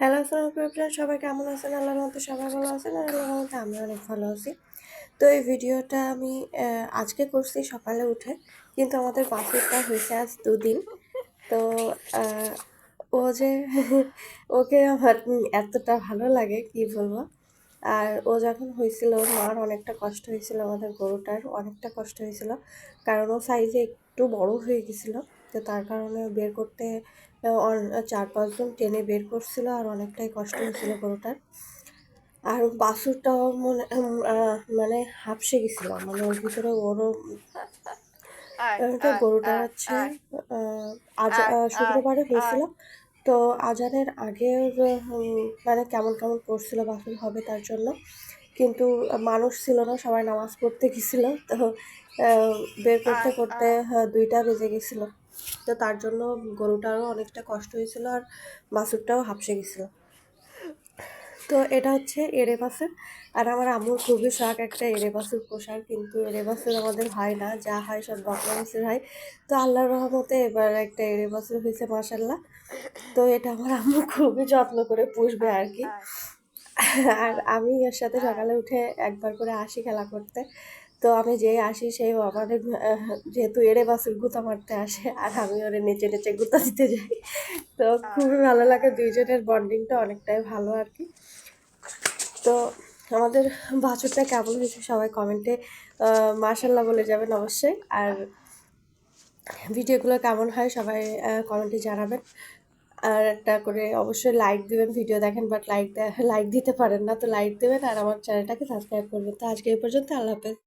Hello আসসালামু আলাইকুম, সবাই কেমন আছেন? আল্লাহর রহমতে সবাই ভালো আছেন আর আল্লাহর রহমতে আমি অনেক ভালো আছি। তো এই ভিডিওটা আমি আজকে করছি সকালে উঠে, কিন্তু আমাদের বাছুরটা হয়েছে আজ 2 দিন। তো আহ, ও যে ওকে আমার এতটা ভালো লাগে কি বলবো। আর ও যখন হয়েছিল মার অনেকটা কষ্ট হয়েছিল, আমাদের গরুটার অনেকটা কষ্ট হয়েছিল, কারণ ও সাইজে একটু বড় হয়ে গেছিল। তো তার কারণে বের করতে 4-5 জন টেনে বের করছিল, আর অনেকটাই কষ্ট হয়েছিল গরুটার। আর বাছুরটাও মানে হাঁপসে গেছিল, মানে ওর ভিতরে ওরও গরুটা হচ্ছে শুক্রবারে হয়েছিল। তো আজানের আগে মানে কেমন কেমন করছিল বাছুর হবে তার জন্য, কিন্তু মানুষ ছিল না, সবাই নামাজ পড়তে গেছিল। তো বের করতে করতে 2টা বেজে গেছিলো। তো তার জন্য গরুটারও অনেকটা কষ্ট হয়েছিল, আর বাছুরটাও হাঁপসে গেছিলো। তো এটা হচ্ছে এঁড়ে বাছুর। আর আমার আম্মুর খুবই শখ একটা এঁড়ে বাছুর পোষার, কিন্তু এঁড়ে বাছুর আমাদের হয় না, যা হয় সব বকনা বাছুর হয়। তো আল্লাহর রহমতে এবার একটা এঁড়ে বাছুর হয়েছে মাশাল্লাহ। তো এটা আমার আম্মু খুবই যত্ন করে পুষবে আর কি। আর আমি এর সাথে সকালে উঠে একবার করে আসি খেলা করতে। তো আমি যেই আসি সেই আমাদের যেহেতু এঁড়ে বাছুর গুঁতা মারতে আসে, আর আমি ওরে নেচে নেচে গুঁতা দিতে যাই। তো খুবই ভালো লাগে, দুইজনের বন্ডিংটা অনেকটাই ভালো আর কি। তো আমাদের বাছুরটা কেমন হয়েছে সবাই কমেন্টে মাশাল্লাহ বলে যাবেন অবশ্যই। আর ভিডিওগুলো কেমন হয় সবাই কমেন্টে জানাবেন। আর একটা করে অবশ্যই লাইক দিবেন, ভিডিও দেখেন বাট লাইক দিতে পারেন না, তো লাইক দেবেন আর আমার চ্যানেলটাকে সাবস্ক্রাইব করবেন। তো আজকে এই পর্যন্ত, আল্লাহ হাফেজ।